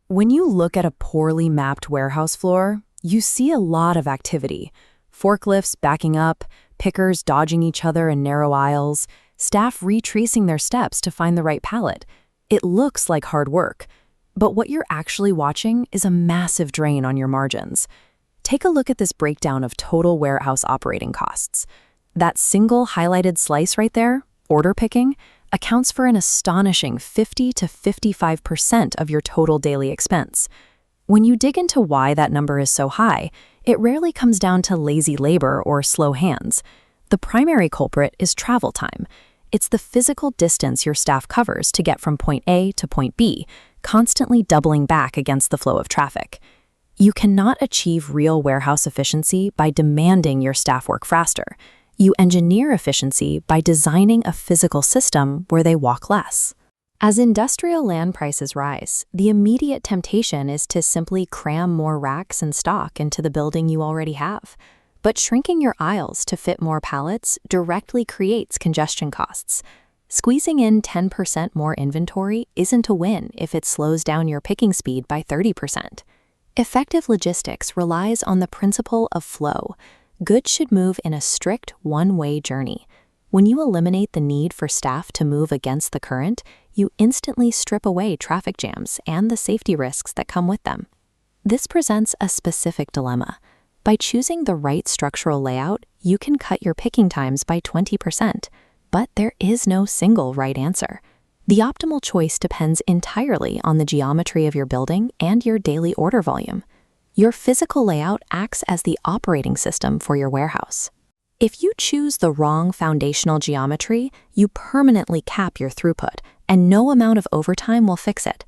When you look at a poorly mapped warehouse floor, you see a lot of activity. Forklifts backing up, pickers dodging each other in narrow aisles, staff retracing their steps to find the right pallet. It looks like hard work, but what you're actually watching is a massive drain on your margins. Take a look at this breakdown of total warehouse operating costs. That single highlighted slice right there, order picking, accounts for an astonishing 50 to 55% of your total daily expense. When you dig into why that number is so high, it rarely comes down to lazy labor or slow hands. The primary culprit is travel time. It's the physical distance your staff covers to get from point A to point B, constantly doubling back against the flow of traffic. You cannot achieve real warehouse efficiency by demanding your staff work faster. You engineer efficiency by designing a physical system where they walk less. As industrial land prices rise, the immediate temptation is to simply cram more racks and stock into the building you already have. But shrinking your aisles to fit more pallets directly creates congestion costs. Squeezing in 10% more inventory isn't a win if it slows down your picking speed by 30%. Effective logistics relies on the principle of flow. Goods should move in a strict one-way journey. When you eliminate the need for staff to move against the current, you instantly strip away traffic jams and the safety risks that come with them. This presents a specific dilemma. By choosing the right structural layout, you can cut your picking times by 20%, but there is no single right answer. The optimal choice depends entirely on the geometry of your building and your daily order volume. Your physical layout acts as the operating system for your warehouse. If you choose the wrong foundational geometry, you permanently cap your throughput, and no amount of overtime will fix it.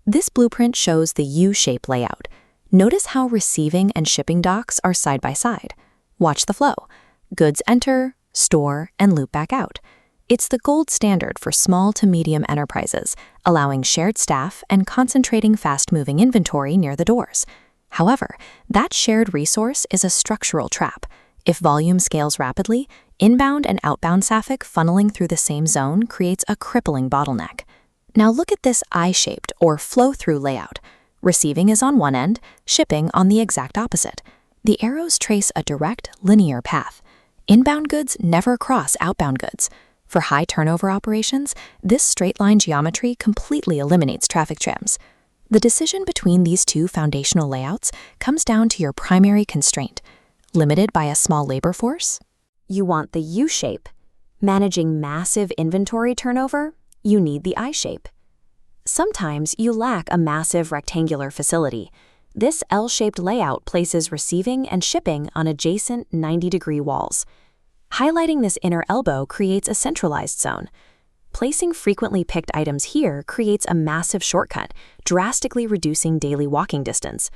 This blueprint shows the U-shape layout. Notice how receiving and shipping docks are side by side. Watch the flow. Goods enter, store, and loop back out. It's the gold standard for small to medium enterprises, allowing shared staff and concentrating fast-moving inventory near the doors. However, that shared resource is a structural trap. If volume scales rapidly, inbound and outbound traffic funneling through the same zone creates a crippling bottleneck. Now look at this I-shaped or flow-through layout. Receiving is on one end, shipping on the exact opposite. The arrows trace a direct, linear path. Inbound goods never cross outbound goods. For high turnover operations, this straight-line geometry completely eliminates traffic jams. The decision between these two foundational layouts comes down to your primary constraint. Limited by a small labor force? You want the U-shape. Managing massive inventory turnover? You need the I-shape. Sometimes you lack a massive rectangular facility. This L-shaped layout places receiving and shipping on adjacent 90-degree walls. Highlighting this inner elbow creates a centralized zone. Placing frequently picked items here creates a massive shortcut, drastically reducing daily walking distance.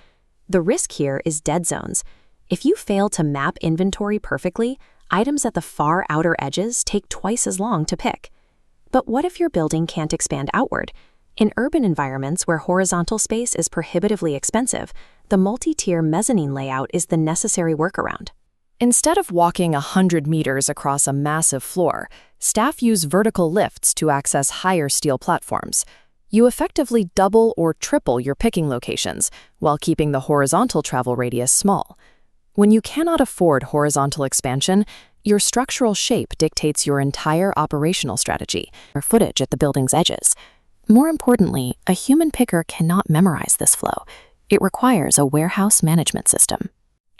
The risk here is dead zones. If you fail to map inventory perfectly, items at the far outer edges take twice as long to pick. But what if your building can't expand outward? In urban environments where horizontal space is prohibitively expensive, the multi-tier mezzanine layout is the necessary workaround. Instead of walking 100 meters across a massive floor, staff use vertical lifts to access higher steel platforms. You effectively double or triple your picking locations while keeping the horizontal travel radius small. When you cannot afford horizontal expansion, your structural shape dictates your entire operational strategy or footage at the building's edges. More importantly, a human picker cannot memorize this flow. It requires a warehouse management system.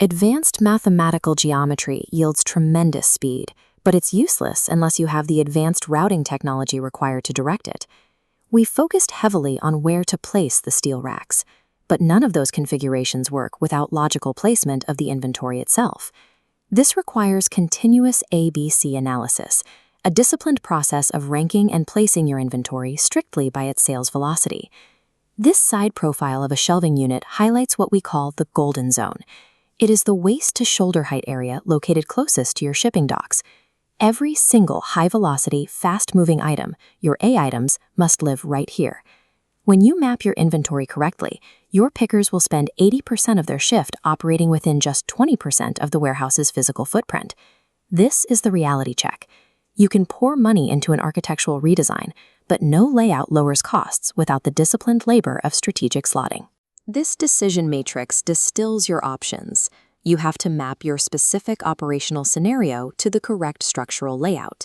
Advanced mathematical geometry yields tremendous speed, but it's useless unless you have the advanced routing technology required to direct it. We focused heavily on where to place the steel racks, but none of those configurations work without logical placement of the inventory itself. This requires continuous ABC analysis, a disciplined process of ranking and placing your inventory strictly by its sales velocity. This side profile of a shelving unit highlights what we call the golden zone. It is the waist to shoulder height area located closest to your shipping docks. Every single high-velocity, fast-moving item, your A items, must live right here. When you map your inventory correctly, your pickers will spend 80% of their shift operating within just 20% of the warehouse's physical footprint. This is the reality check. You can pour money into an architectural redesign, but no layout lowers costs without the disciplined labor of strategic slotting. This decision matrix distills your options. You have to map your specific operational scenario to the correct structural layout.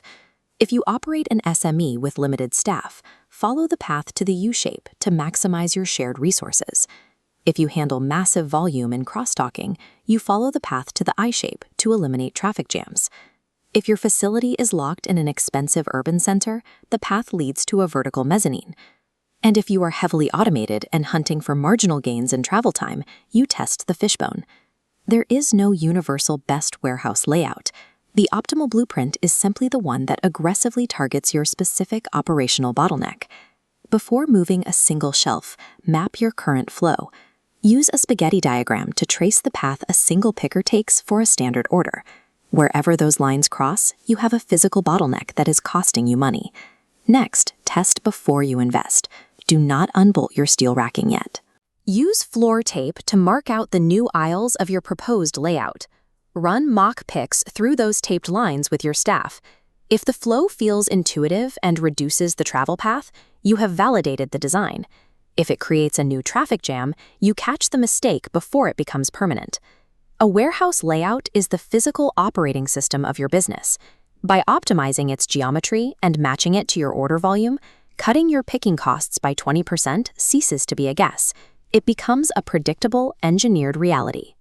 If you operate an SME with limited staff, follow the path to the U-shape to maximize your shared resources. If you handle massive volume and cross-docking, you follow the path to the I-shape to eliminate traffic jams. If your facility is locked in an expensive urban center, the path leads to a vertical mezzanine. And if you are heavily automated and hunting for marginal gains in travel time, you test the fishbone. There is no universal best warehouse layout. The optimal blueprint is simply the one that aggressively targets your specific operational bottleneck. Before moving a single shelf, map your current flow. Use a spaghetti diagram to trace the path a single picker takes for a standard order. Wherever those lines cross, you have a physical bottleneck that is costing you money. Next, test before you invest. Do not unbolt your steel racking yet. Use floor tape to mark out the new aisles of your proposed layout. Run mock picks through those taped lines with your staff. If the flow feels intuitive and reduces the travel path, you have validated the design. If it creates a new traffic jam, you catch the mistake before it becomes permanent. A warehouse layout is the physical operating system of your business. By optimizing its geometry and matching it to your order volume, cutting your picking costs by 20% ceases to be a guess. It becomes a predictable, engineered reality.